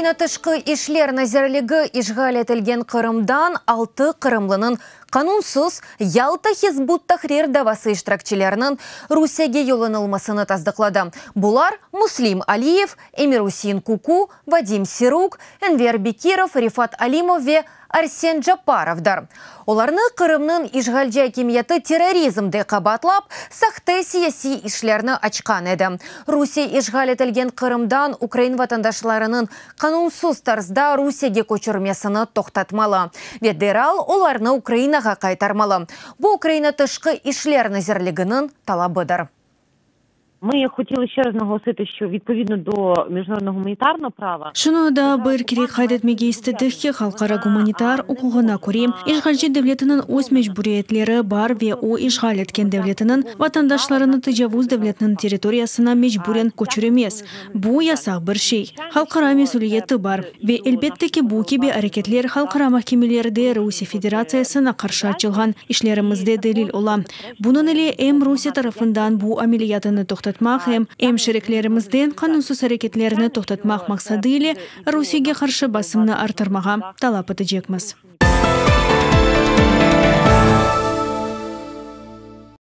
Украина тышкы ишлер назерлігі ишғал етілген Қырымдан 6 қырымлының канунсыз Ялта Хизбут Тахрир давасы иштиракчилерінің Русияге йолынылмасыны таздықлады. Бұлар Муслим Алиев, Эмир Усин Куку, Вадим Сирук, Энвер Бекиров, Рифат Алимов ве Арсен Джапаровдар. Оларны Қырымның ишғалжа кемияты терроризмді қабатлап, сақты сияси ишлерні ачқан еді. Русия ишғал етілген Қырымдан Украин ватандашларының канунсыз тарзда Русияге көчірмесіні тоқтатмалы. Ведерал оларны Украинаға қайтармалы. Бұл Украина тышқы ишлер назерлігінің талабыдыр. Ми хотіли ще раз наголосити, що відповідно до міжнародного гуманітарного права. Шуны да бір керек хайдетмеге істедіхке халқара гуманитар ұқуғына көрем. Ишғалжи девлетінің өз мәжбүриетлері бар ве о ишғал еткен девлетінің ватандашларыны тыжавуз девлетінің территориясына мәжбүрен көчіремес. Бұ ясақ бір шей. Халқара месулиеті бар. Ве әлбетті ки бұ кебе әрекетлер халқара махкемелерде Русия Федерациясына қаршы açылған ишлерімізде дәлел ола. Бұның еле әм Русия тарafından бұ амелиятыны тоқтатмақ hem şerekleriімізден канунсыз әрекетлеріні тоқтатмақ мақсады ile Русияге қаршы басымны артырмаға талап етежекміз.